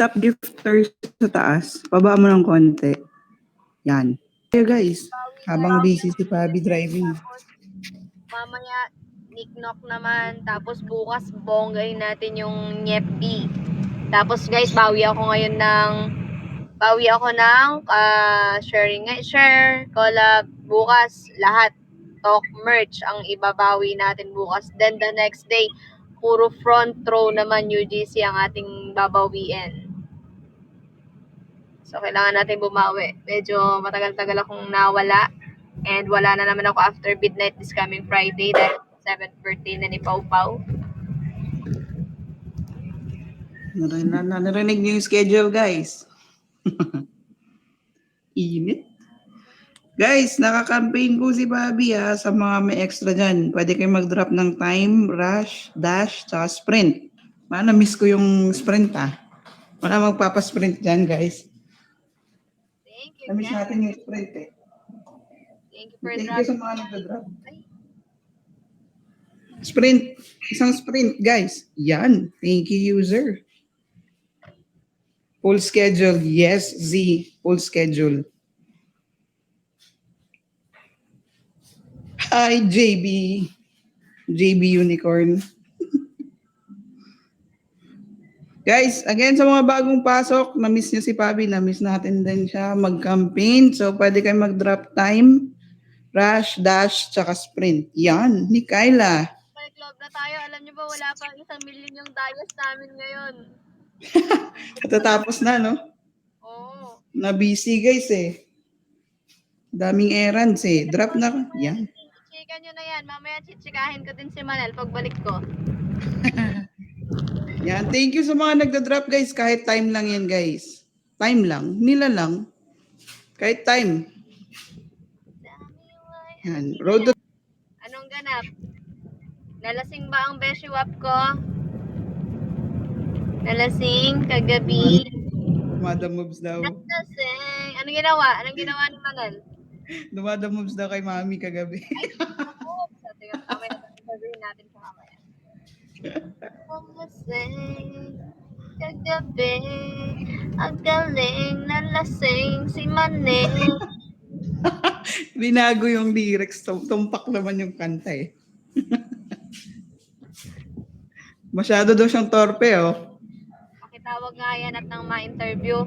top gifters sa taas. Baba mo ng konti. Yan. Hey guys, habang busy si Pabi driving. Tapos, mamaya, Nick-knock naman. Tapos, bukas, bonggahin natin yung Nyep-B. Tapos, guys, bawi ako ng share, collab, bukas, lahat. Talk merch ang ibabawi natin bukas. Then the next day, puro front row naman UGC ang ating babawiin. So, kailangan natin bumawi. Medyo matagal-tagal akong nawala. And wala na naman ako after midnight this coming Friday dahil 7th birthday na ni Pau Pau. Narinig niyo yung schedule, guys. Init. Guys, naka-campaign po si Bobby sa mga may extra dyan. Pwede kayo mag-drop ng time, rush, dash, tsaka sprint. Na-miss ko yung sprint Wala magpapasprint dyan, guys. Thank you, Na-miss guys. natin yung sprint Thank you for Thank you sa dropping mga by. nagda-drop. Sprint. Isang sprint, guys. Yan. Thank you, user. Full schedule. Yes, Z. Full schedule. Hi, JB. JB Unicorn. Guys, again, sa mga bagong pasok, na-miss nyo si Pabi, na-miss natin din siya mag-campaign. So, pwede kayo mag-drop time, rush, dash, tsaka sprint. Yan, ni Kyla. May club na tayo. Alam niyo ba, wala pang 1 million yung dias namin ngayon. Katatapos na, no? Oo. Na-busy, guys, Daming errands, Drop na. Yan. Chika nyo na yan. Mamaya chichikahin ko din si Manel pagbalik ko. Yan. Thank you sa mga nagda-drop, guys. Kahit time lang yan, guys. Time lang. Nila lang. Kahit time. Yan. Road to... Anong ganap? Nalasing ba ang beshiwap ko? Nalasing kagabi. Dumada moves daw. Nalasing. Anong ginawa? Anong ginawa ni Manel? Dumada moves daw kay Mami kagabi. Oo. Tingnan mo mamaya sabihin natin sa mamaya. Nalasing kagabi. Ang galing nalasing si Manel. Binago yung lyrics. Tumpak naman yung kanta Masyado daw siyang torpe, Pakitawag nga yan at nang ma-interview.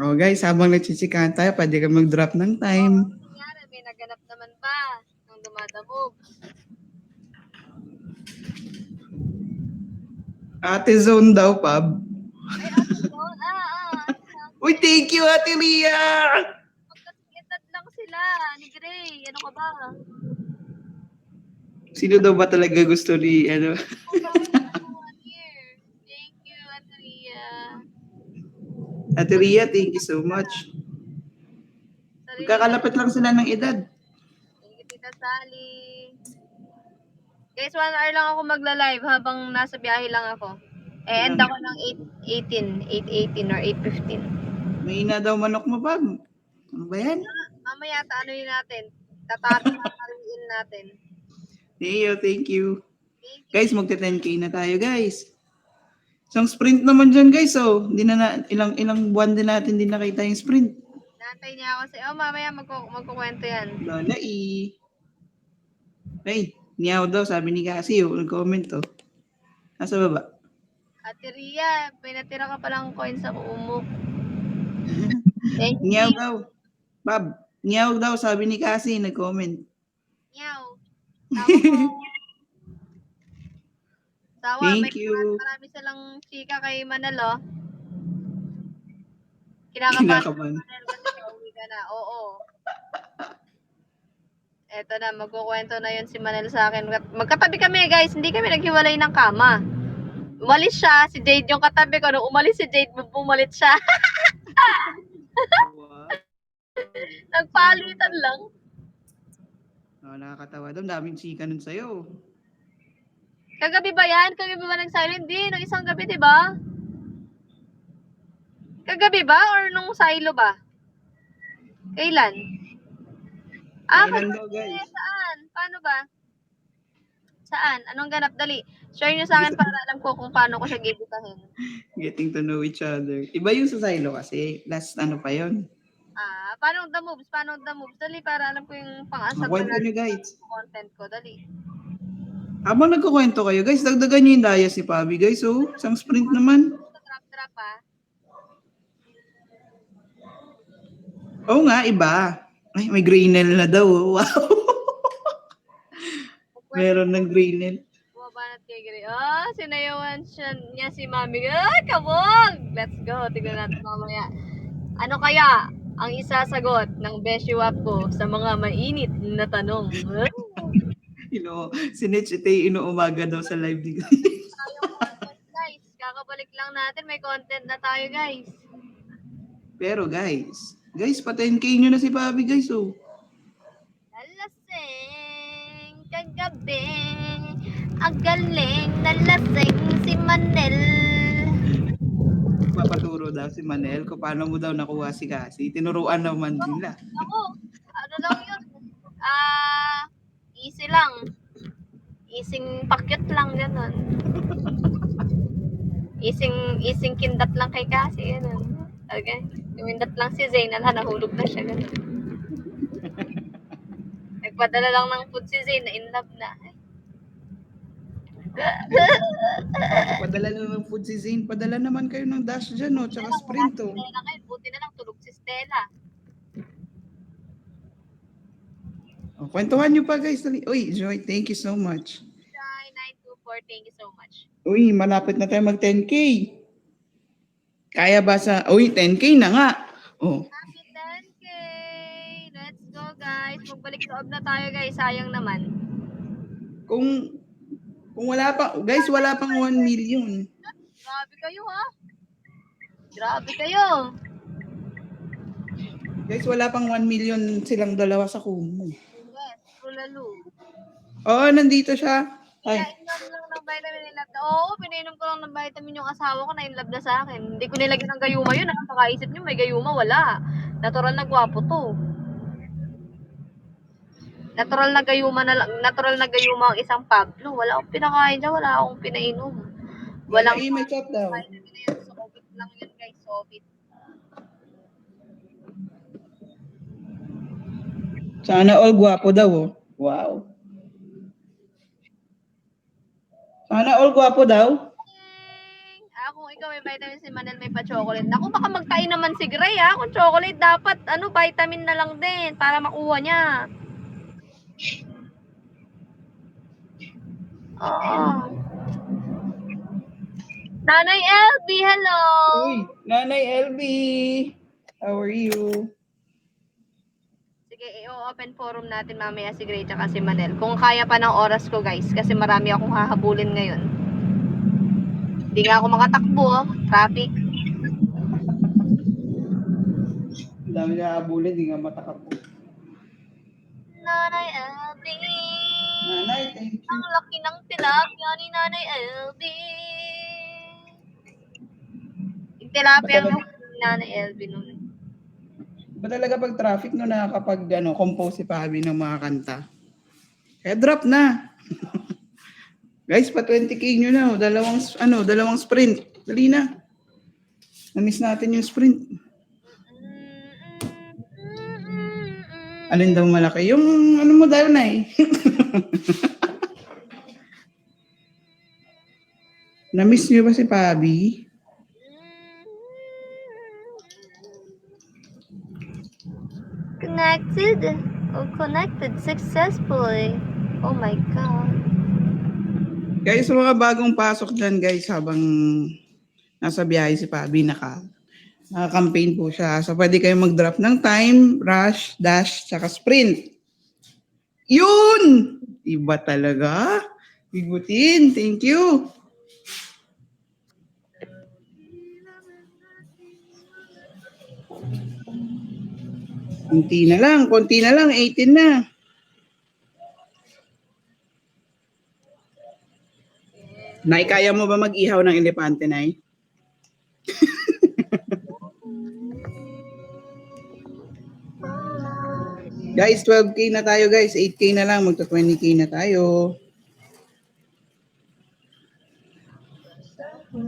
Guys, habang nagchichikahan tayo, pwede ka mag-drop ng time. Nangyari, may naganap naman ba nang dumadabog? Ate Zone daw, Pab. Ay, Ate Zone? Uy, thank you, Ate Ria! Magkasingitad lang sila ni Gray. Ano ka ba? Sino daw ba talaga gusto ni, Thank you, Ate Ria. Ate Ria, thank you so much. Magkakalapit lang sila ng edad. Thank you, Tita Sally. Guys, 1 hour lang ako magla-live habang nasa biyahe lang ako. End ako ng 8:18 or 8:15. May ina daw manok mo, Pab. Ano ba yan? Mamaya yun natin. Tatariin natin. Thank you. Guys, magte-10K na tayo, guys. Isang sprint naman dyan, guys. Hindi na ilang buwan din natin din nakita yung sprint. Nantay niya ako mamaya magkukwento yan. Lola Hey, niyaw daw, sabi ni Cassie, nag-comment Nasa baba. Ate Ria, may natira ka palang coin sa kumo. Thank you. Niyaw daw. Bob, niyaw daw, sabi ni Cassie, nag-comment. Niyaw. Tawa ko. Tawa, Thank you. Marami silang chika kay Manalo. Kinakabahan. Uwi ka na. Oo. Eto na, magkukwento na yun si Manel sa akin. Magkatabi kami, guys. Hindi kami naghiwalay ng kama. Umalis siya, si Jade yung katabi ko. Nung umalis si Jade, bumalit siya. Nagpalitan lang. Nakakatawa doon. Daming chika nun sa'yo. Kagabi ba yan? Kagabi ba nag-silent? Di, nung isang gabi, di ba? Kagabi ba? Or nung silo ba? Kailan? Kailan daw, guys? Saan? Paano ba? Saan? Anong ganap? Dali. Share nyo sa akin para alam ko kung paano ko siya gigitahin. Getting to know each other. Iba yung sa Silo kasi. Last ano pa yon. Paano the moves? Paano the moves? Dali, para alam ko yung pang-asap Kwento na nyo guys. content ko. Dali. Habang nagkukwento kayo, guys, dagdagan nyo yung daya si Pabi, guys. Oh, isang sprint naman. Drop, Oo nga, iba. Ay, may Graynel na daw. Oh. Wow. Meron ng Graynel. Bumabanat kay Gray. Sinayawan niya si Mami. Ay, kabog! Let's go. Tignan natin mamaya. Ano kaya ang isasagot ng Beshiwap ko sa mga mainit na tanong? Sinitch ito inuumaga daw sa live ni Tayong content, guys. Kakabalik lang natin. May content na tayo, guys. Pero guys, pa 10K nyo na si Pabi, guys. Oh. Nalasing kagabi. Ang galing nalasing si Manel. Papaturo daw si Manel kung paano mo daw nakuha si Cassie. Tinuruan naman nila. Ako, ano lang yun? Easy lang. Ising pakyut lang, gano'n. Ising kindat lang kay Cassie, gano'n. Okay? Kumindat lang si Zayn, nahulog na siya, gano'n. Nagpadala lang ng food si Zayn, na in love na. Padala na ng food si Zane. Padala naman kayo ng dash dyan, no? Tsaka sprint, oh. Buti na lang, tulog si Stella. Oh, kwentuhan nyo pa, guys. Uy, Joy, thank you so much. Joy 924, thank you so much. Uy, malapit na tayo mag 10K. Kaya ba sa... Uy, 10K na nga. Oh. Happy 10K! Let's go, guys. Magbalik loob na tayo, guys. Sayang naman. Kung wala pa... Guys, wala pang 1 million. Grabe kayo, ha? Grabe kayo. Guys, wala pang 1 million silang dalawa sa Kumu. Yes, Rulalu. Oo, nandito siya. Ay. Pinainom lang ng vitamin in love. Oo, pinainom ko lang ng vitamin yung asawa ko na in love na sa akin. Hindi ko nilagyan ng gayuma yun. Napakaisip nyo, may gayuma, wala. Natural na gwapo to. Natural na gayuma ang isang Pablo. Wala akong pinakain dyan, wala akong pinainom. Walang may chat daw. vitamin na yun. Sobit lang yun, guys. Sobit. Sana all gwapo daw, oh. Wow. Sana all gwapo daw. Kung ikaw may vitamin si Manel, may pa-chocolate. Naku, baka magtain naman si Gray, ha? Kung chocolate, dapat, vitamin na lang din para makuha niya. Oo. Nanay LB, hello! Uy, Nanay LB. How are you? Sige, i-open forum natin mamaya si Gray at si Manel. Kung kaya pa ng oras ko, guys, kasi marami akong hahabulin ngayon. Hindi nga ako makatakbo, traffic. Ang dami na hahabulin, hindi nga matakapos. Nanay LB. Nanay, thank you. Ang laki ng tilapia ni Nanay LB. Yung tilapia ng Nanay LB nun. Ba talaga pag traffic no nakakapag compose si Pabi ng mga kanta? Kaya drop na. Guys, pa 20K nyo na. Dalawang sprint. Dali na. Na-miss natin yung sprint. Alin daw malaki? Yung mo daw na eh. Na-miss nyo ba si Pabi? Connected successfully. Oh my God. Guys, mga bagong pasok dyan guys habang nasa biyahe si Pabi, naka-campaign po siya. So pwede kayong mag-drop ng time, rush, dash, tsaka sprint. Yun! Iba talaga. Bigutin. Thank you. Konti na lang, 18 na. Nay, kaya mo ba mag-ihaw ng elepante, Nay? Guys, 12K na tayo guys. 8K na lang. Magta 20K na tayo. Palagi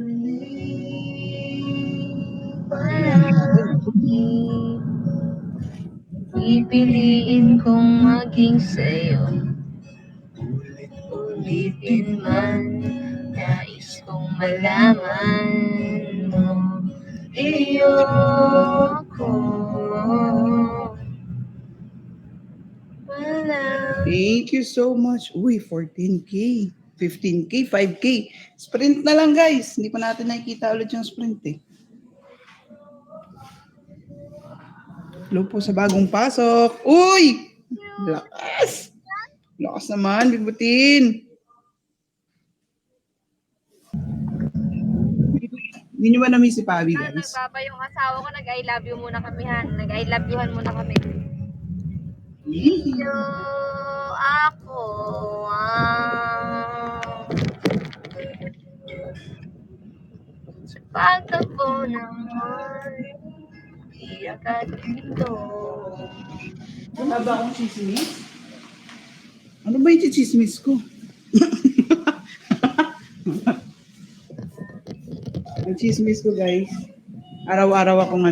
pipiliin kong maging sa'yo. Ulitin man, nais kong malaman mo. Iyo ko. Thank you so much. Uy, 14K. 15K, 5K. Sprint na lang guys. Hindi pa natin nakikita ulit yung sprint eh. Hello po sa bagong pasok. Uy! Lakas! Lakas naman, bigbutin. Hindi nyo ba na-miss si Pabi guys? Nagbaba yung asawa ko, nag-I love you muna kami han. Nag-I love youhan muna kami. Iyo ako sa pagtakbo ng heart, iyak at ito. Wala ba akong chismis? Ano ba yung chismis ko? Ang chismis ko guys, araw-araw akong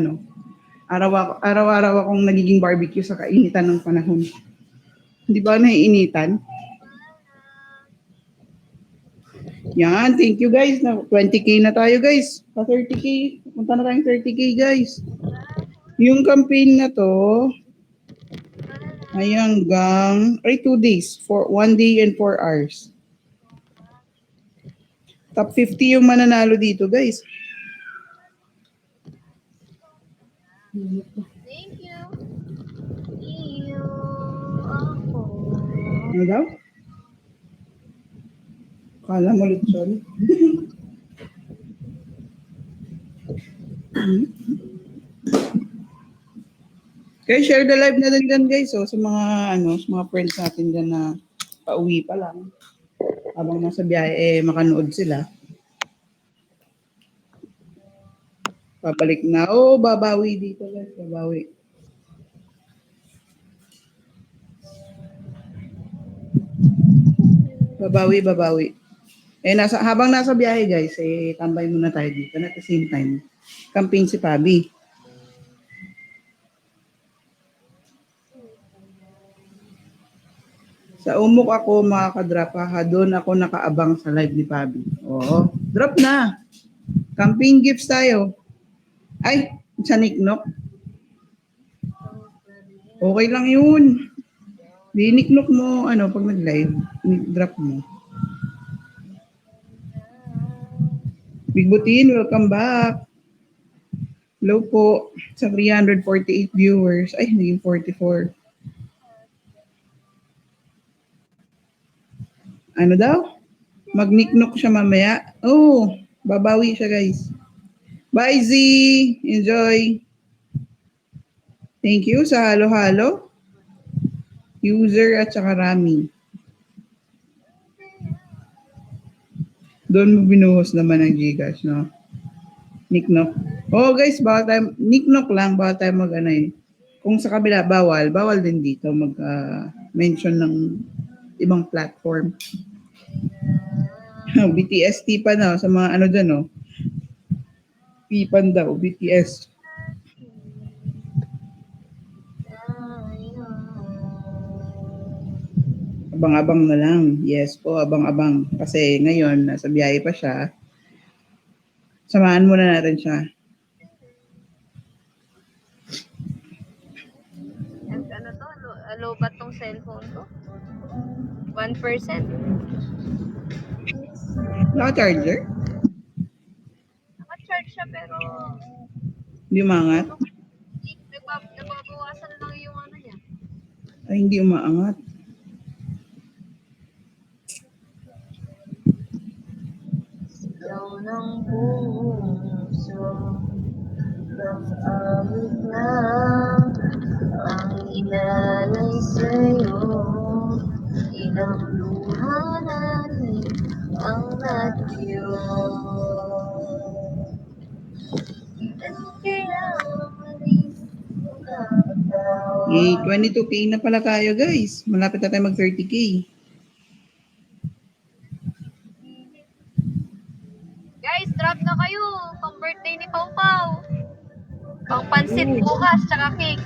araw-araw akong nagiging barbecue sa kainitan ng panahon. Hindi ba naiinitan? Yan, thank you guys. 20K na tayo guys. Pa 30K. Punta na tayong 30K guys. Yung campaign na to ay hanggang 2 days. For 1 day and 4 hours. Top 50 yung mananalo dito guys. Thank you. Iyo ako. Ano daw? Kala mo lechon. Kaya share the live na din dyan guys. So, sa mga sa mga friends natin dyan na pauwi pa lang. Habang nasa biyahe, makanood sila. Babalik na. Oh, babawi dito guys. Babawi. Babawi. Habang nasa biyahe guys, tambay muna tayo dito. And at the same time, camping si Pabi. Sa umok ako makakadrop ha. Doon ako nakaabang sa live ni Pabi. Oo. Drop na. Camping gifts tayo. Ay, sa Niknok. Okay lang yun. Di Niknok mo, pag nag-live, drop mo. Big Butin, welcome back. Hello po sa 348 viewers. Ay, naging 44. Ano daw? Mag-niknok siya mamaya. Oh, babawi siya guys. Bye Z! Enjoy! Thank you sa halo-halo. User at saka Rami. Doon mo binuhos naman ang Gcash, no? Niknok. Oh guys, bawal tayo, Niknok lang, bawal tayo Kung sa kabila, bawal din dito mag-mention ng ibang platform. BTST pa na, sa mga dyan, no? Pipan daw, BTS. Abang-abang na lang. Yes po, abang-abang. Kasi ngayon, nasa biyahe pa siya. Samahan muna natin siya. Ano to? Low ba tong cellphone to? 1%? Naka-charger? Naka-charge siya pero Hindi umangat? nagbabawasan lang yung niya. Ay, hindi umaangat. Sigaw ng puso Nag-awit na ang inalay sa'yo Ilang luha natin ang natyo Kaya malis Eh, 22K na pala tayo guys. Malapit na tayo mag 30K. Guys, drop Mag-drop na kayo. Pang birthday ni Pau Pau. Pang pansit bukas, tsaka cake.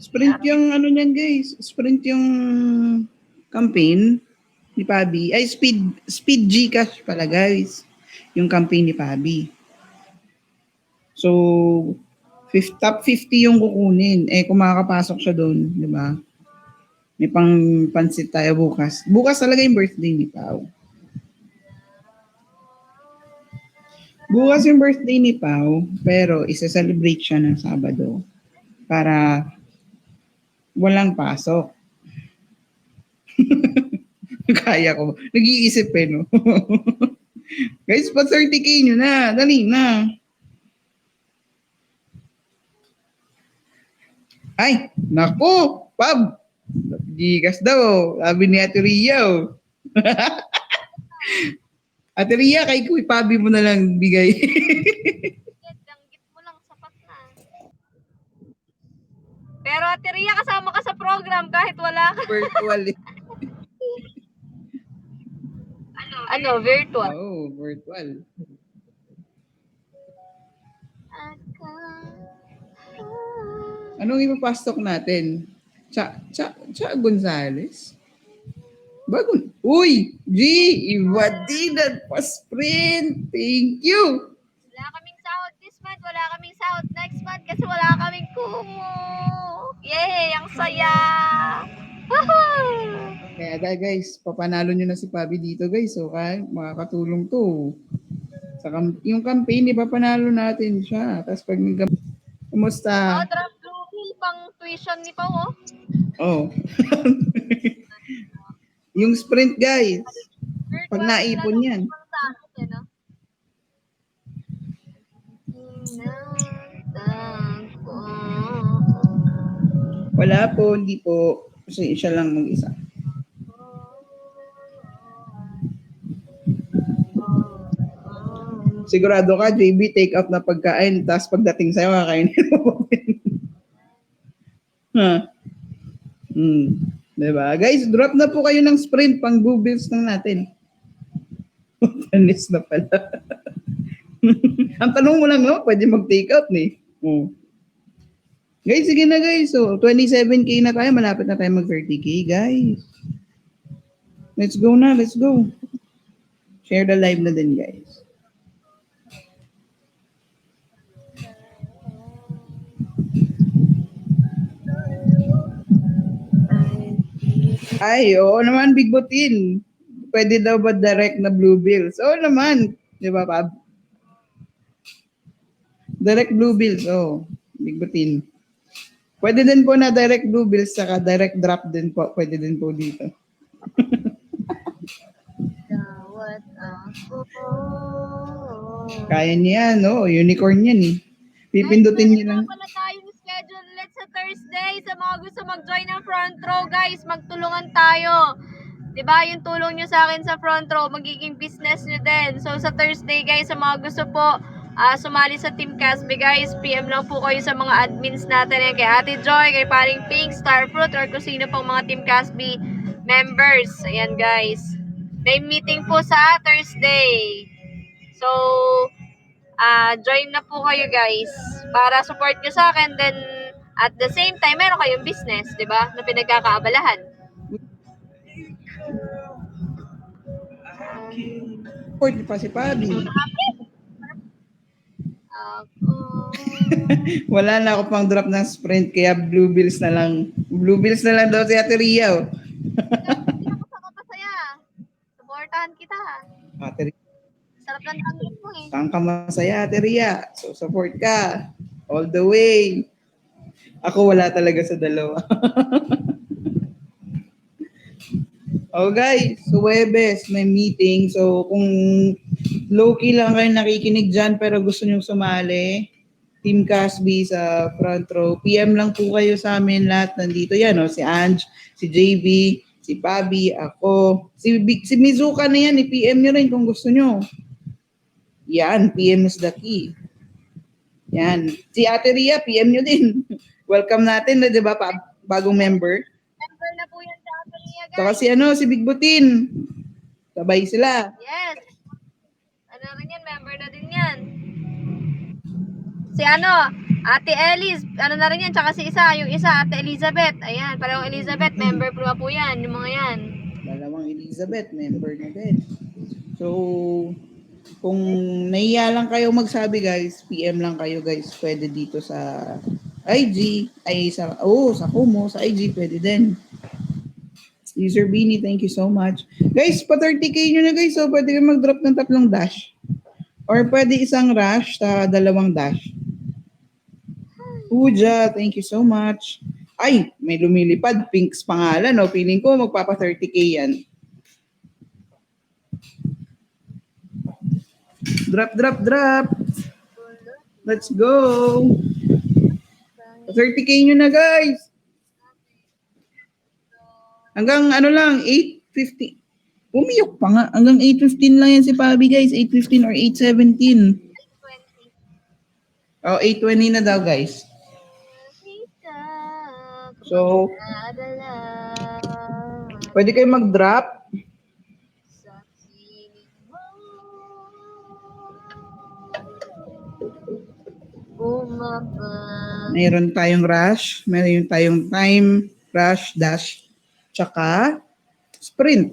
Sprint yung ano niyan guys. Sprint yung campaign ni Pabi. Ay, speed Gcash pala guys. Yung campaign ni Pabi. So, top 50 yung kukunin. Eh, kung makakapasok siya doon, di ba? May pang pansit tayo bukas. Bukas talaga yung birthday ni Pau. Bukas yung birthday ni Pau, pero isa-celebrate siya ng Sabado para walang pasok. Kaya ko. Nag-iisip eh, no? Guys, pa 30K nyo na. Dali na. Ay, naku, Pab. Gigas daw. Sabi ni Ate Ria. Oh. Ate Ria, kay Kuy Pabi mo na lang bigay. Danggit mo lang, sapat na. Pero Ate Ria, kasama ka sa program kahit wala ka. Virtual eh. Ano, virtual? Oo, virtual. Anong ipapasok natin? Cha Gonzales? Bago. Uy! G! Iba din at pa-sprint! Thank you! Wala kaming sahod this month, wala kaming sahod next month kasi wala kaming kumo. Yay! Ang saya! Woohoo! Kaya guys, papanalo nyo na si Pabi dito guys. So, makakatulong to. Yung campaign, ipapanalo natin siya. Tapos pag kumusta? Oh, drop blue bill pang tuition ni Pao, oh. Oh. Yung sprint guys. Pag Virtual naipon sila yan. pang sa akin, eh, no? Wala po, hindi po. Kasi siya lang mag-isa. Sigurado ka, JB, take out na pagkain. Tapos pagdating sa'yo, kakainin mo. Ha? Diba? Guys, drop na po kayo ng sprint. Pang blue bills lang natin. Tanis na pala. Ang tanong mo lang, no? Pwede mag-take out, eh. Oh. Guys, sige na guys. So, 27K na tayo. Malapit na tayo mag-30K, guys. Let's go na. Let's go. Share the live na din, guys. Ay, oo naman, Big Butin. Pwede daw ba direct na blue bills? Oo naman. Di ba, Pab? Direct blue bills, oh. Big Butin. Pwede din po na direct blue bills, saka direct drop din po. Pwede din po dito. Kaya niya, no? Unicorn yan, eh. Pipindutin niyo lang. Pala tayong schedule ulit sa Thursday. Sa mga gusto mag-join ng front row, guys, magtulungan tayo. Diba, yung tulong nyo sa akin sa front row, magiging business nyo din. So, sa Thursday, guys, sa mga gusto po sumali sa Team Casby, guys, PM lang po kayo sa mga admins natin. Yan, kay Ate Joy, kay Paring Pink, Starfruit, or kung sino pang mga Team Casby members. Ayan, guys. May meeting po sa Thursday. So, join na po kayo, guys, para support nyo sa akin. Then, at the same time, meron kayong business, di ba, na pinagkakaabalahan. Support niyo pa si Pabi. Wala na ako pang drop ng sprint, kaya blue bills na lang. Blue bills na lang daw si Ate Ria. Oh. Hindi ako sa kapasaya. Supportahan kita. Ate Ria. Sarap lang tanggit mo, eh. Saan ka masaya, Ate Ria? So, support ka. All the way. Ako wala talaga sa dalawa. Oh guys, so Webes, may meeting. So kung low-key lang kayo nakikinig dyan pero gusto nyo sumali, Team Casby sa front row, PM lang po kayo sa amin lahat. Nandito yan, oh, si Ange, si JB, si Pabi, ako. Si Mizuka na yan, i-PM nyo rin kung gusto nyo. Yan, PM is the key. Yan. Si Ate Ria, PM nyo din. Welcome natin, di ba, bagong member. Member na po yan sa Ate Ria, guys. Saka si Big Butin. Sabay sila. Yes. Ano rin yan, member? Si Ate Ellis, ano na rin yan, tsaka si yung isa, Ate Elizabeth. Ayan, parehong Elizabeth, member po yan, yung mga yan. Dalawang Elizabeth, member na din. So, kung naiya lang kayo magsabi guys, PM lang kayo guys. Pwede dito sa IG, sa Kumu, sa IG, pwede din. User Beanie, thank you so much. Guys, pa 30k nyo na guys, so pwede kayo mag-drop ng 3 dash. Or pwede isang rush, 2 dash. Puja, thank you so much. Ay, may lumilipad, Pinks pangalan, no? Feeling ko magpapa 30k yan. Drop. Let's go. 30k nyo na guys. Hanggang ano lang, 8:50. Umiyok pa nga. Hanggang 8:15 lang yan si Pabi guys. 8:15 or 8:17. Oh, 8:20 na daw guys. So, pwede kayo mag-drop. Mayroon tayong rush. Mayroon tayong time, rush, dash, tsaka sprint.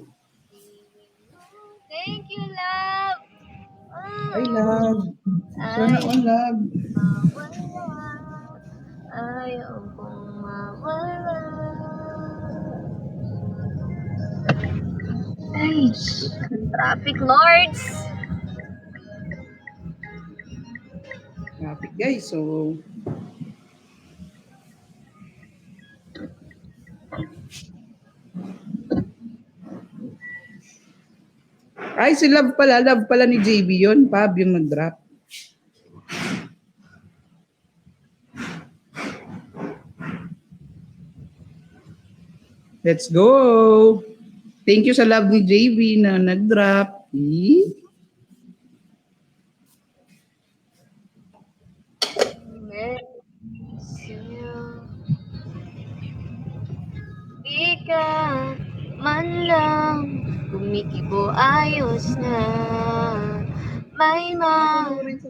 Thank you, love. Ay, love. Sana all love. Ayaw kong mawala. Ay, traffic lords. Traffic guys, so ay, si Love pala ni JB yun, Pab, yung nag-drop. Let's go! Thank you sa Love ni JB na nag-drop. Di ka man lang kumikibo, ayos na. May magdadala.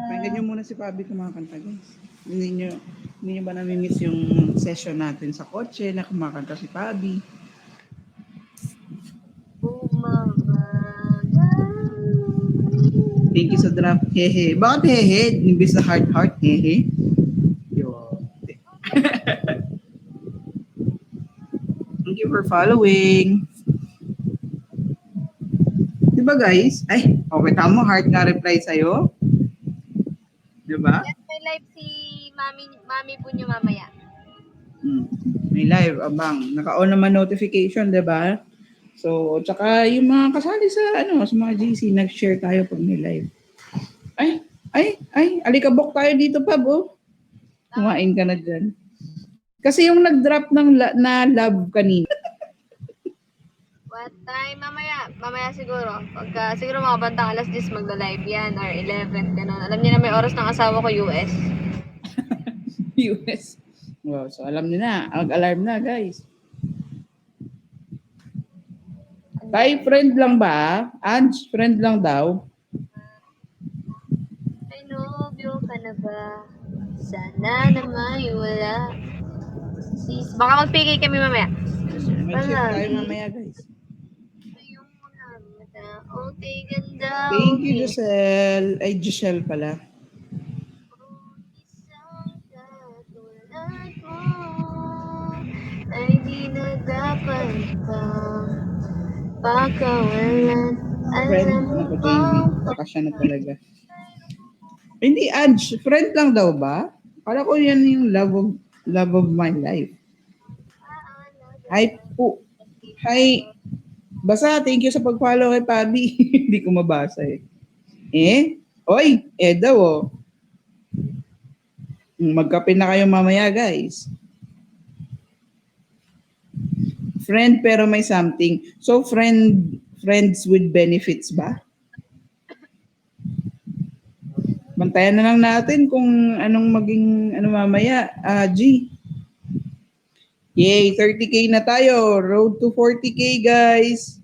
Pakinggan nyo muna si Pabi kumakanta guys. Hindi nyo ba nami-miss yung session natin sa kotse na kumakanta si Pabi? Thank you sa drop. Hehe. Bakit hehe? Imbis na heart, hehe. Thank you for following. Diba guys? Ay, okay, tama. Heart nga reply sa'yo. Diba? Yes, may live si mami po niyo mamaya. May live, abang. Naka-on naman notification, diba? So, tsaka yung mga kasali sa mga GC, nag-share tayo pag may live. Ay, alikabok tayo dito, Pab, oh. Kumain ka na dyan. Kasi yung nag-drop na love kanina. What time? Mamaya siguro. Pagka siguro mga bandang alas 10 magla-live yan or 11, ganun. Alam niyo na may oras ng asawa ko, US. US. Wow, so alam niyo na. Mag-alarm na, guys. Tay, friend lang ba? Ange, friend lang daw. I love you ka na ba? Sana na may wala. Sis, baka mag-PK kami mamaya. Mag-shift tayo mamaya, guys. Okay, ganda. Thank you, Giselle. Ay, Giselle pala. Ay di na dapat pa pakawalan. Friend na ko, JB. Saka siya na talaga. Hindi, Ange. Friend lang daw ba? Kala ko yan yung love of my life. Hi po. Hi. Basta, thank you sa pag-follow kay Pabi. Hindi ko mabasa eh. Oy, daw oh. Magkape na kayo mamaya, guys. Friend pero may something. So, friends with benefits ba? Bantayan na lang natin kung anong maging mamaya. G. Yay, 30k na tayo. Road to 40k, guys.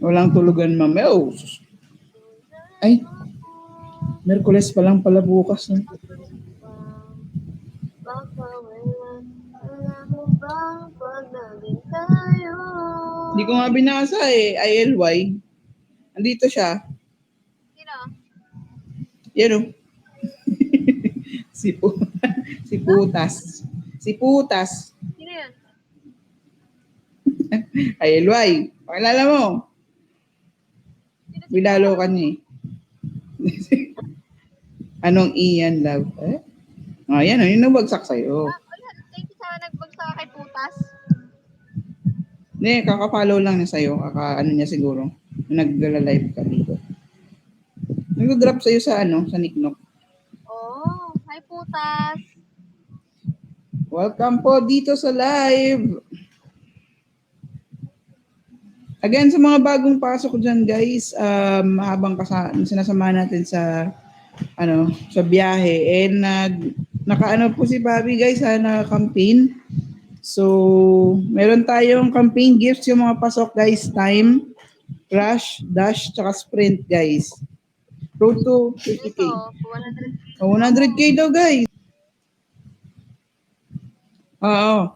Walang tulugan, ma'am. Oh, ay, Merkules pa lang pala bukas. No? Baka wala mo bang pag naging tayo? Hindi ko nga binasa eh. ILY. Andito siya. Sino? Yan o. si, si Putas. Si Putas. Sino yun? ILY. Pakilala mo. Bilalo ka niya eh. Anong Ian Love? Eh? Oh, yan o. Yung nabagsak sa'yo. Thank you sa nagbagsak kay Putas. Hindi, kaka-follow lang niya sa'yo. Kaka-ano niya siguro. Nag-live ka dito. Nag-drop sa'yo sa sa Niknok. Oh, hi Putas. Welcome po dito sa live. Again, sa mga bagong pasok dyan, guys, habang sinasama natin sa sa biyahe, nakaano po si Bobby, guys, naka-campaign. So, meron tayong campaign gifts yung mga pasok, guys, time, rush, dash, tsaka sprint, guys. Road to 50K. Ito, 100. 100K daw, guys. Oo.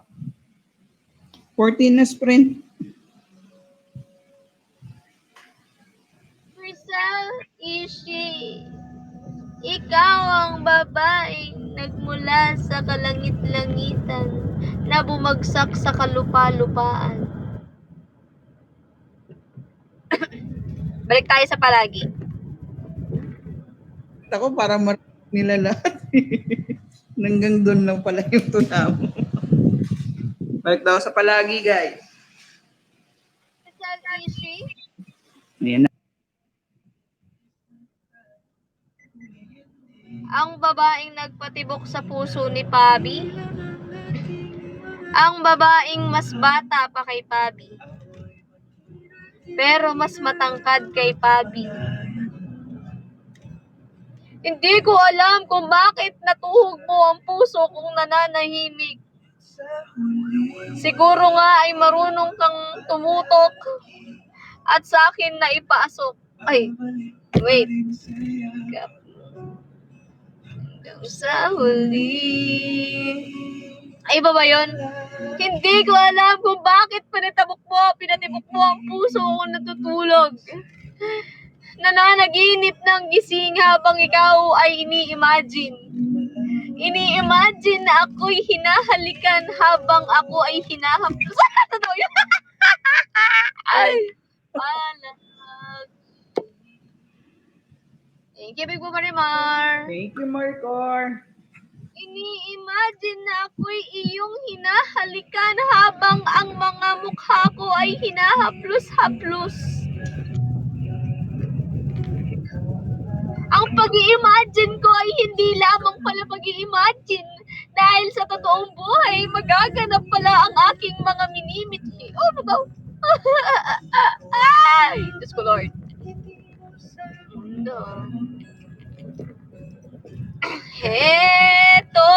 14 na sprint. Rizal Ishi, ikaw ang babaeng nagmula sa kalangit-langitan na bumagsak sa kalupa-lupaan. Balik tayo sa palagi. Ako parang nila lahat. Hanggang doon lang pala yung tuna mo. Balik daw sa palagi, guys. Rizal Ishi, Ayan na. ang babaeng nagpatibok sa puso ni Pabi. Ang babaeng mas bata pa kay Pabi. Pero mas matangkad kay Pabi. Hindi ko alam kung bakit natuhog mo ang puso kong nananahimik. Siguro nga ay marunong kang tumutok at sa akin na ipasok. Ay, wait. Hanggang sa huli. Ay, iba ba yun? Hindi ko alam kung bakit pinatibok mo ang puso kong natutulog. Nananaginip ng gising habang ikaw ay ini-imagine. Ini-imagine na ako'y hinahalikan habang ako ay hinahaplos. Totoo yun? Ay, palag. Thank you, Big Booba Rimar. Thank you, Marcor. Ini-imagine na ako'y iyong hinahalikan habang ang mga mukha ko ay hinahaplos-haplos. Ang pag-i-imagine ko ay hindi lamang pala pag-i-imagine dahil sa totoong buhay, magaganap pala ang aking mga minimiti. Oh, ano ba? Ay, Diyos ko, Lord. Mundo. Heto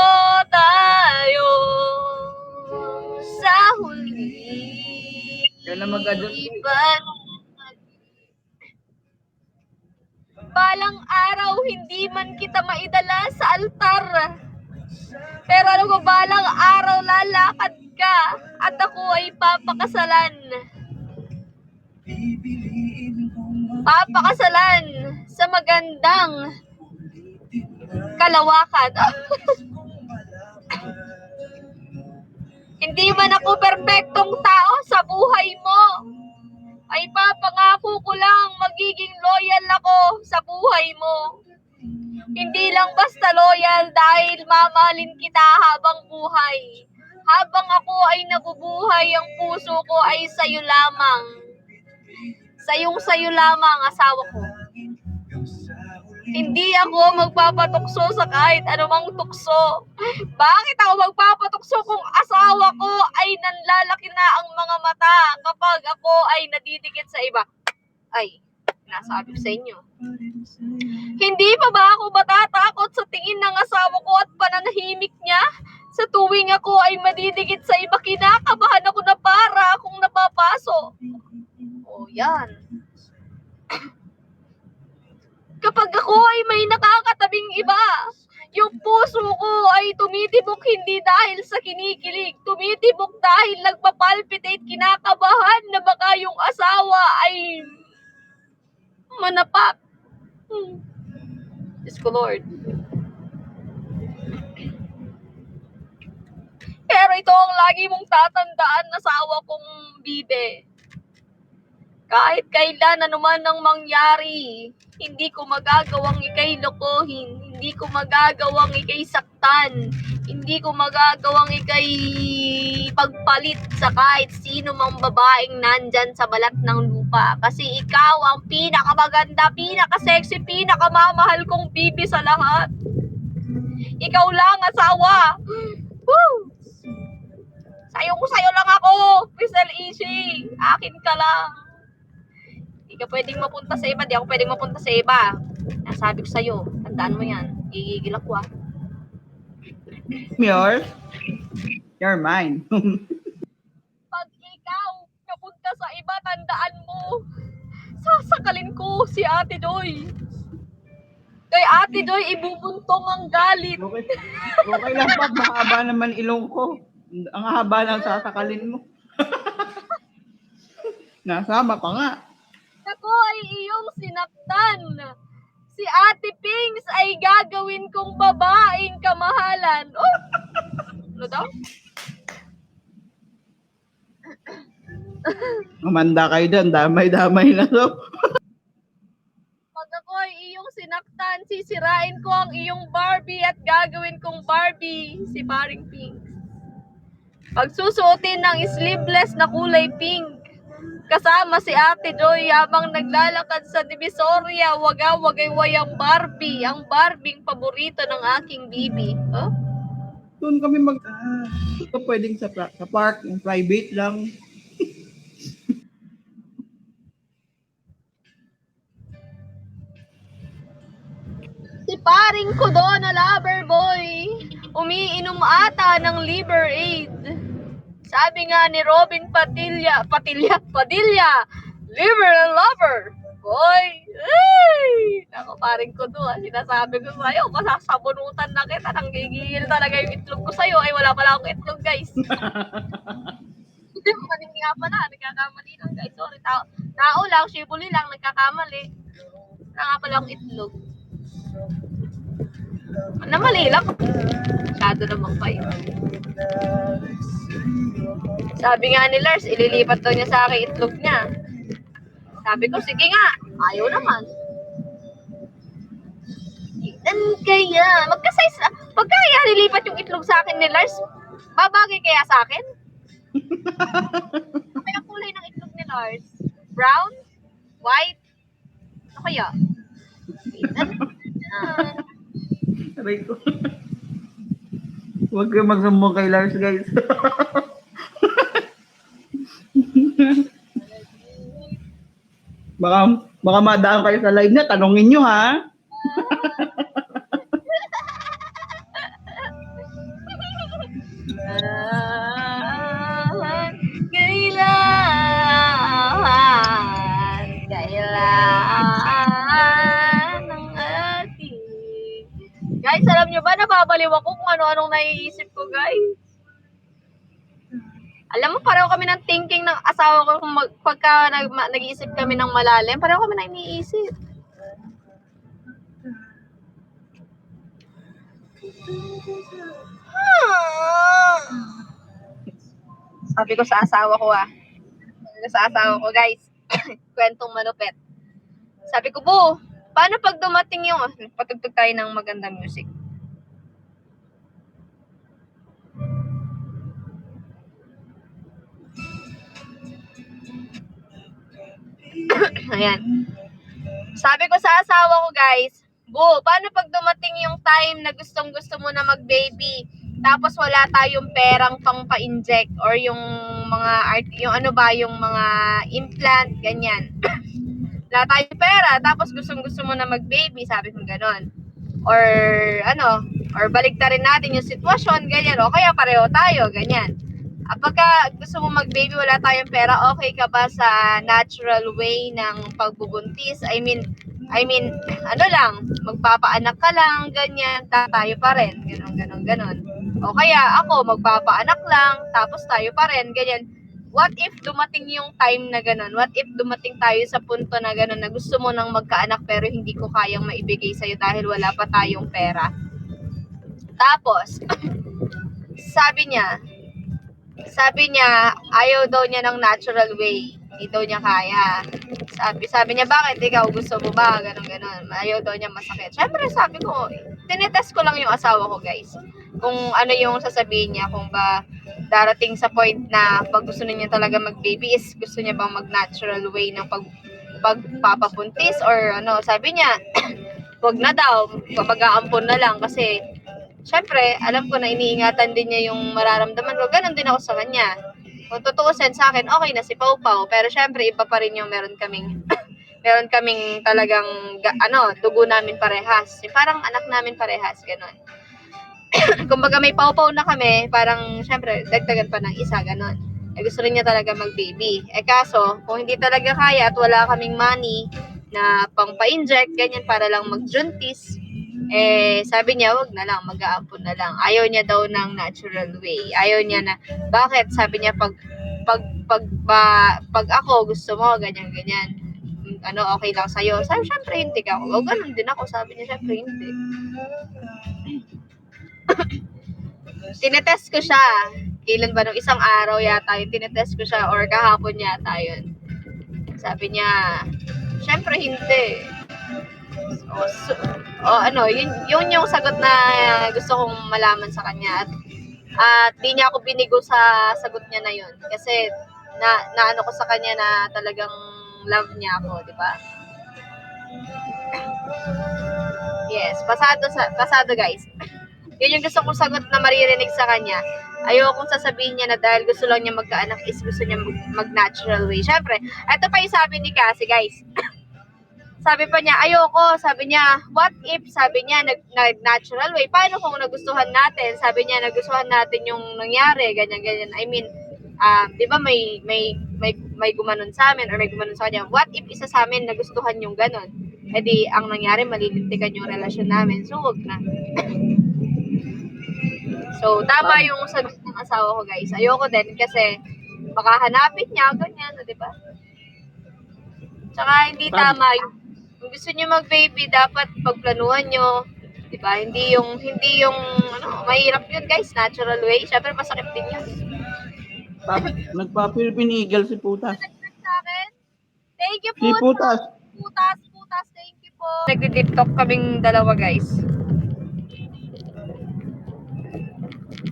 tayo sa huli. Yan na mag-adult. Balang araw, hindi man kita maidala sa altar. Pero alam ko, balang araw lalakad ka at ako ay papakasalan. Papakasalan sa magandang kalawakan. Hindi man ako perpektong tao sa buhay mo. Ay papangako ko lang magiging loyal ako sa buhay mo. Hindi lang basta loyal dahil mamahalin kita habang buhay. Habang ako ay nabubuhay, ang puso ko ay sa'yo lamang. Sayo lamang, asawa ko. Hindi ako magpapatukso sa kahit anumang tukso. Bakit ako magpapatukso kung asawa ko ay nanlalaki na ang mga mata kapag ako ay nadidikit sa iba? Ay, nasabi ko sa inyo. Hindi pa ba ako matatakot sa tingin ng asawa ko at pananahimik niya? Sa tuwing ako ay madidikit sa iba, kinakabahan ako na para akong napapaso. Oh, yan. ay tumitibok hindi dahil sa kinikilig. Tumitibok dahil nagpapalpitate, kinakabahan na baka yung asawa ay manapak. Diyos ko Lord. Pero ito ang lagi mong tatandaan, asawa kong bibe. Kahit kailan anuman ang mangyari, hindi ko magagawang ikay lokohin, hindi ko magagawang ikay saktan, hindi ko magagawang ikay pagpalit sa kahit sino mang babaeng nandyan sa balat ng lupa. Kasi ikaw ang pinakamaganda, pinaka-sexy, pinakamamahal kong bibi sa lahat. Ikaw lang, asawa. Woo! Sayo lang ako, Crystal Ishi. Akin ka lang. Hindi ka pwedeng mapunta sa iba, di ako pwedeng mapunta sa iba. Nasabi ko sa'yo, tandaan mo yan. Gigigil ako ah. You're mine. Pag ikaw napunta sa iba, tandaan mo, sasakalin ko si Ate Doy. Kay Ate Doy, ibubuntong ang galit. Okay lang pa, mahaba naman ilong ko. Ang haba ng sasakalin mo. Nasama pa nga. Ako ay iyong sinaktan. Si Ate Pings ay gagawin kong babaeng kamahalan. Oh! Ano daw? Umanda kayo dyan, damay-damay na to. Pag ako ay iyong sinaktan, sisirain ko ang iyong Barbie at gagawin kong Barbie si Paring Pink. Pagsusuotin ng sleeveless na kulay pink, kasama si Ate Joy habang naglalakad sa Divisoria, wagay ang Barbie, ang Barbing paborito ng aking bibi. Huh? Doon kami ito pwedeng sa park, yung private lang. Si paring ko doon na lover boy, umiinom ata ng liver aid. Sabi nga ni Robin Padilla, liver and lover. Boy, ay! Ako paring ko doon, sinasabi ko sa'yo, masasabunutan na kita, nang gigil talaga yung itlog ko sa'yo. Ay, wala pala akong itlog, guys. Hindi mo kanini nga pala, nagkakamali lang, guys. Sorry, tao lang, shibuli lang, nagkakamali. Wala nga pala akong itlog. Namali lang. Masyado naman kayo. Sabi nga ni Lars, ililipat daw niya sa akin itlog niya. Sabi ko, sige nga. Ayaw naman. Kaya, magka-size na. Pag kaya nilipat yung itlog sa akin ni Lars, babagay kaya sa akin? Ano kaya kulay ng itlog ni Lars? Brown? White? Ano kaya? Aray ko. Huwag kayo magsumbong kay Lars, guys. baka madaan kayo sa live na, tanongin nyo ha. Kailan ng ating... Guys, alam nyo ba, nababaliw ako kung ano-anong naiisip ko, guys. Alam mo, pareho kami ng thinking ng asawa ko kung pagka nag-iisip kami ng malalim, pareho kami na iniisip. Sabi ko sa asawa ko guys, kwentong manupet. Sabi ko, Bu, paano pag dumating yung, patugtog tayo ng magandang music. Ayan. Sabi ko sa asawa ko, guys, Bu, paano pag dumating yung time na gustong-gusto mo na mag-baby, tapos wala tayong perang pang pa-inject or yung mga yung ano ba, yung mga implant, ganyan. Wala tayong pera, tapos gustong-gusto mo na mag-baby, sabi ko ganon. Or ano, or baliktarin natin yung sitwasyon, ganyan, o kaya pareho tayo, ganyan. Pagka gusto mo mag-baby, wala tayong pera, okay ka ba sa natural way ng pagbubuntis? I mean, I mean, ano lang, magpapaanak ka lang, ganyan, tayo pa rin, ganon. O kaya ako, magpapaanak lang, tapos tayo pa rin, ganyan. What if dumating yung time na ganon? What if dumating tayo sa punto na ganon na gusto mo nang magkaanak pero hindi ko kayang maibigay sa'yo dahil wala pa tayong pera? Tapos, sabi niya, ayaw daw niya ng natural way. Hindi daw niya kaya. Sabi niya, bakit ikaw gusto mo ba? Ganon. Ayaw daw niya masakit. Siyempre, sabi ko, tinetest ko lang yung asawa ko, guys. Kung ano yung sasabihin niya, kung ba darating sa point na pag gusto niya talaga mag-baby is gusto niya bang mag-natural way ng pagpapabuntis or ano. Sabi niya, wag na daw, mag-aampon na lang kasi syempre, alam ko na iniingatan din niya yung mararamdaman ko. Ganon din ako sa kanya. Kung tutuusin sa akin, okay na si Pau Pau. Pero syempre, iba pa rin yung meron kaming talagang, dugo namin parehas. Yung parang anak namin parehas, ganon. Kumbaga may Pau Pau na kami, parang syempre, dagdagan pa ng isa, ganon. Gusto rin niya talaga mag-baby. Kaso, kung hindi talaga kaya at wala kaming money na pang-pa-inject, ganyan, para lang mag-juntis, sabi niya, wag na lang, mag-aampon na lang. Ayaw niya daw ng natural way. Ayaw niya na, bakit? Sabi niya, pag ako gusto mo, ganyan. Okay lang sa'yo. Sabi, syempre hindi ka ako. O, ganun din ako. Sabi niya, syempre hindi. Tinetest ko siya. Kailan ba nung isang araw yata yun, tinetest ko siya or kahapon yata yun. Sabi niya, syempre hindi. Yun yung sagot na gusto kong malaman sa kanya at di niya ako binigo sa sagot niya na yun kasi na ko sa kanya na talagang love niya ako, di ba? Yes, pasado guys. Yun yung gusto kong sagot na maririnig sa kanya. Ayokong sasabihin niya na dahil gusto lang niya magkaanak is gusto niya mag-natural way. Syempre, ito pa yung sabi ni Cassie, guys. Sabi pa niya, ayoko. Sabi niya, what if, sabi niya, nag-natural way. Paano kung nagustuhan natin? Sabi niya, nagustuhan natin yung nangyari, ganyan. I mean, di ba may gumanon sa amin or may gumanon sa kanya. What if isa sa amin nagustuhan yung ganon? Di, ang nangyari, malilintikan yung relasyon namin. So, wag na. So, tama yung sagot ng asawa ko, guys. Ayoko din kasi baka hanapin niya, ganyan, di ba? Tsaka hindi tama yung kung gusto niyo mag-baby, dapat pagplanuhan niyo, 'di ba? Hindi yung mahirap 'yun, guys, natural way. Syempre masakit din 'yun. Nagpa-Philippine Eagle si Putas. Sa akin? Thank you Si Putas. Putas, thank you po. Nagdi-TikTok kaming dalawa, guys.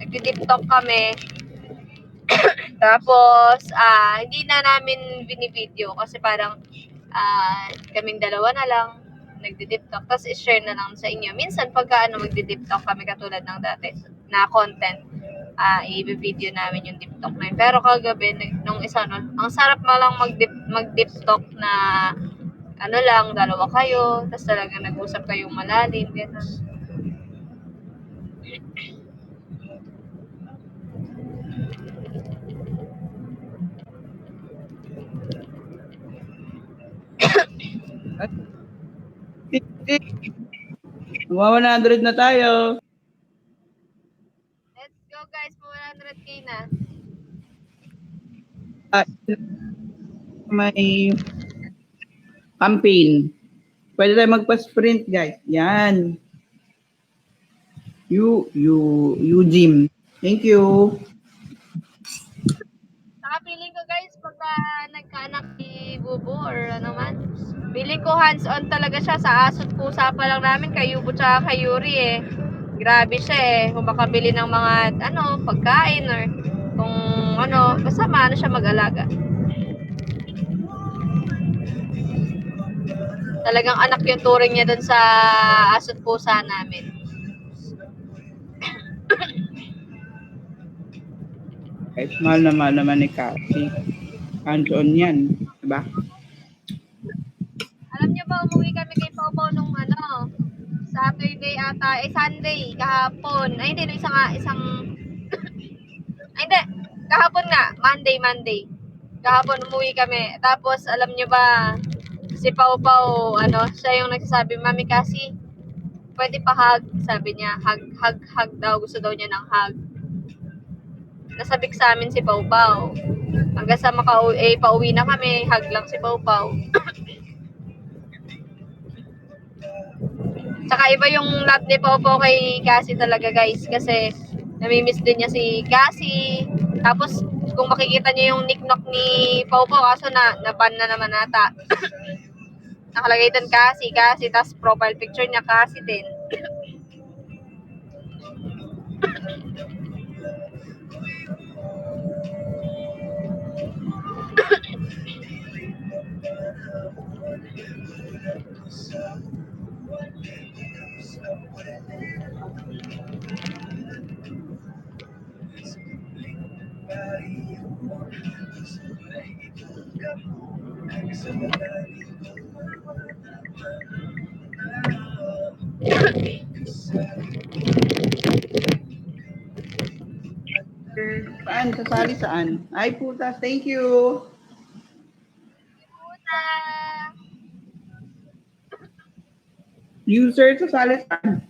Nagdi-TikTok kami. Tapos, hindi na namin binibideo kasi parang kaming dalawa na lang nagdi-TikTok. Tapos i-share na lang sa inyo. Minsan pagka magdi-TikTok kami katulad ng dati na content, i-video namin yung TikTok na yun. Pero kagabi, nung isa nun, ang sarap malang mag-TikTok na lang, dalawa kayo, tapos talaga nag-usap kayong malalim, gano'n. Mga 100 na tayo. Let's go, guys, 100k na. May campaign. Pwede tayo magpa-sprint, guys. Yan. You Jim. Thank you. Saka feeling ko, guys, pagka nagkaanak si Bubu or ano man, feeling ko hands-on talaga siya sa aso't pusa pa lang namin kay Yubo tsaka kay Yuri eh. Grabe siya eh. Kung makabili ng mga pagkain or kung basta maano siya mag-alaga. Talagang anak yung turing niya dun sa aso't pusa namin. Guys, mahal naman ni Cassie. Hands-on yan. Diba? Alam niyo ba, umuwi kami kay Pau Pau nung Saturday ata, Sunday, kahapon. Ay, hindi, hindi, kahapon nga, Monday. Kahapon umuwi kami. Tapos, alam niyo ba, Si Pau Pau, siya yung nagsasabi, Mami kasi, pwede pa hug, sabi niya, hug daw, gusto daw niya ng hug. Nasabik sa amin si Pau Pau. Hanggang sa pauwi na kami, hug lang si Pau Pau. Tsaka iba yung love ni Pau Pau kay Cassie talaga guys, kasi namimiss din niya si Cassie. Tapos, kung makikita niyo yung nicknock ni Pau Pau, kaso na-ban na naman ata. Nakalagay doon Cassie, tapos profile picture niya Cassie din. Saan? Kasali saan? Ay, putas. Thank you. Puta! User, kasali saan?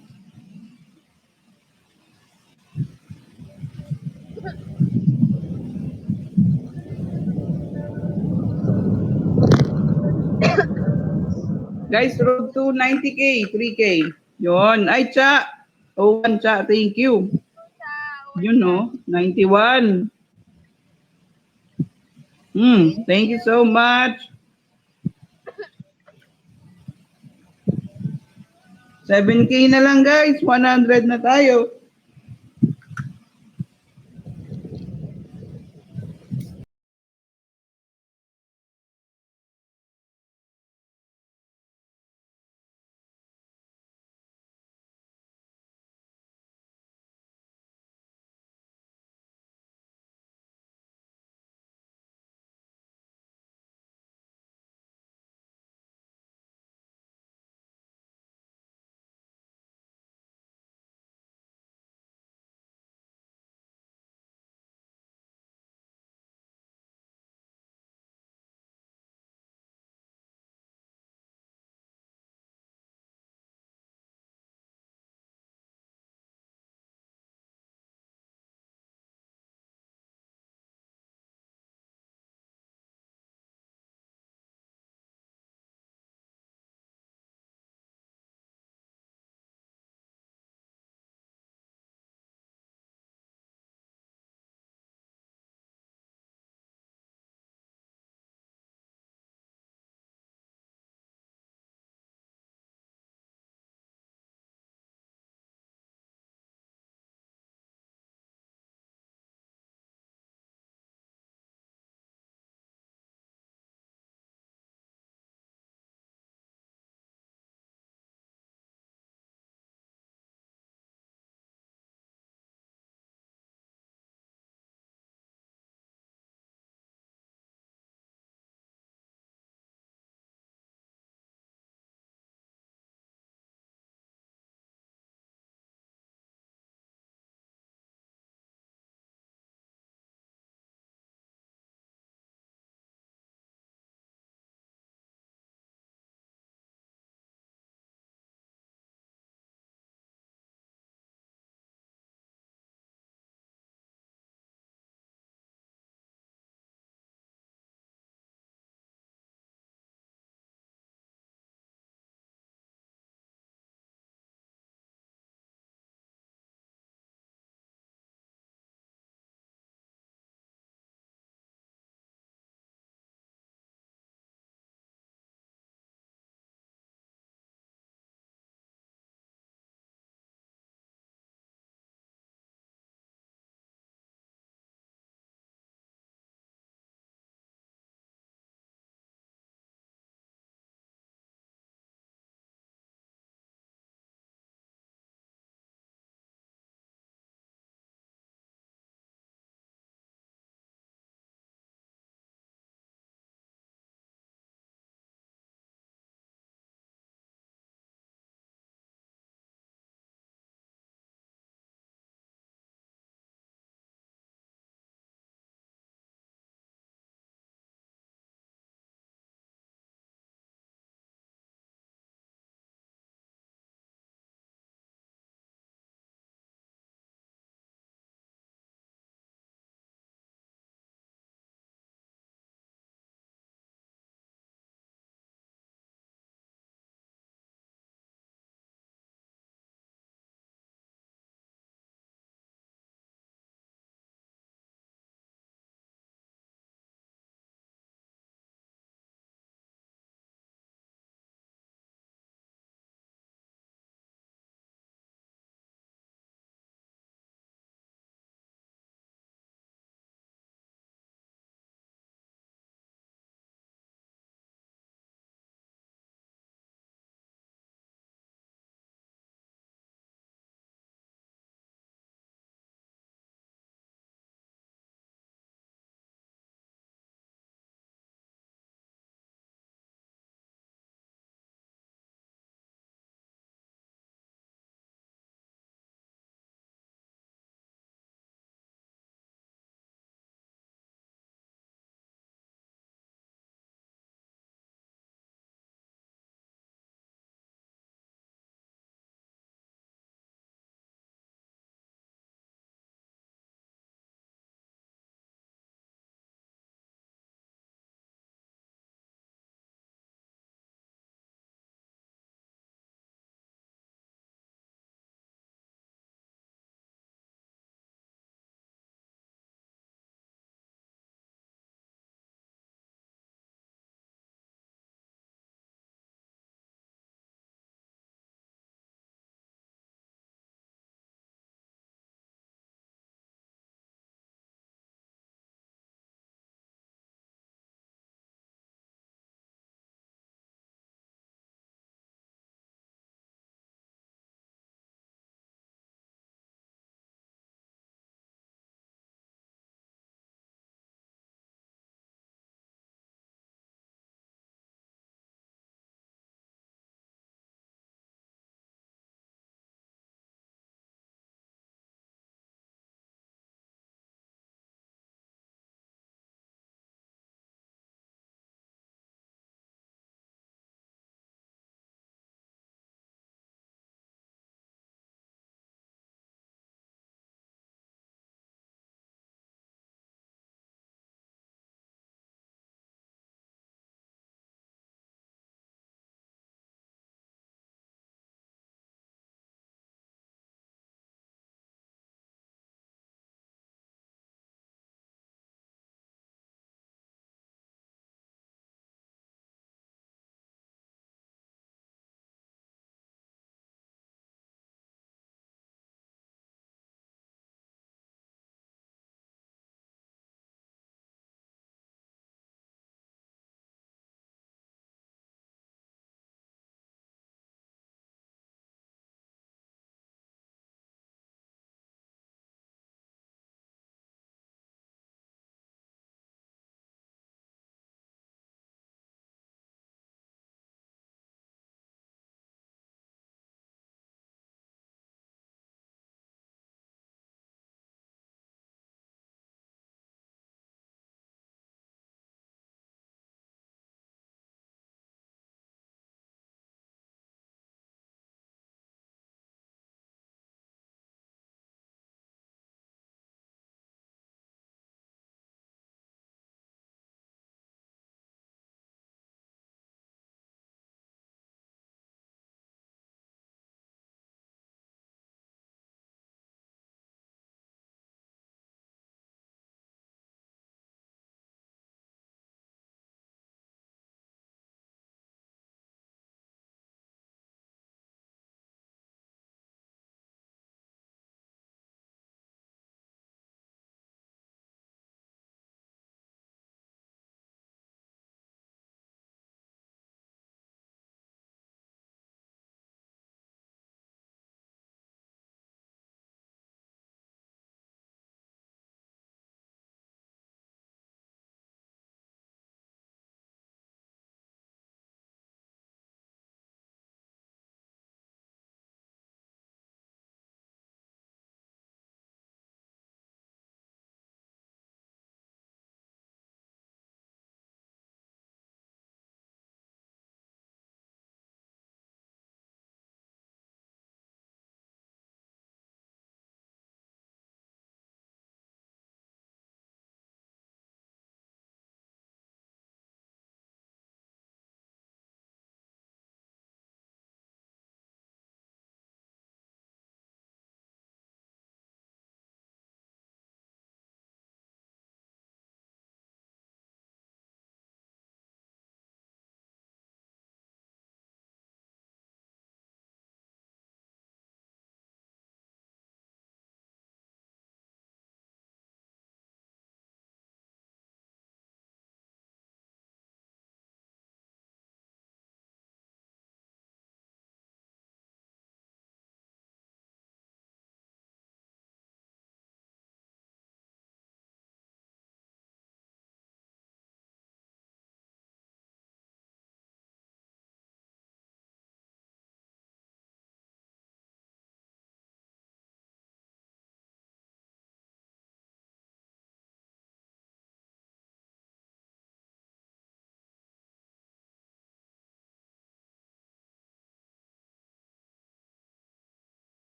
Guys, road to 90K, 3K. Yon. Ay, Cha. Oh, Cha. Thank you. Yun, no? 91. Thank you so much. 7K na lang, guys. 100 na tayo.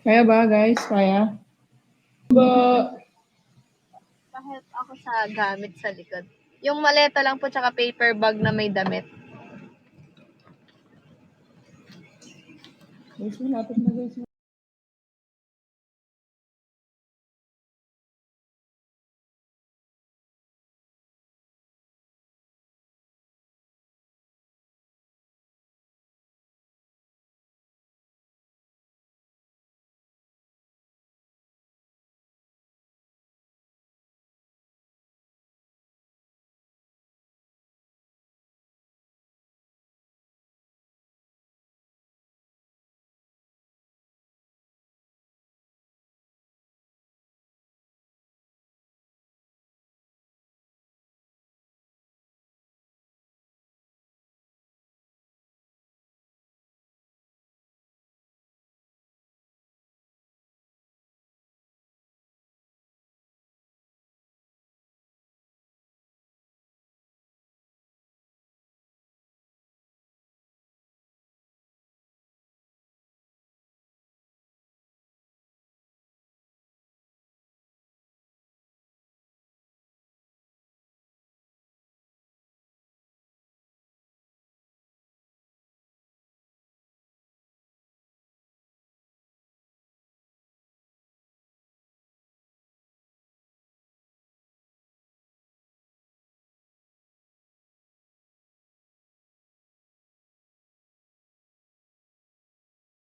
Kaya ba, guys? Kaya? Ba? Pa-help ako sa gamit sa likod. Yung maleta lang po tsaka paper bag na may damit. Guys, malapit na guys.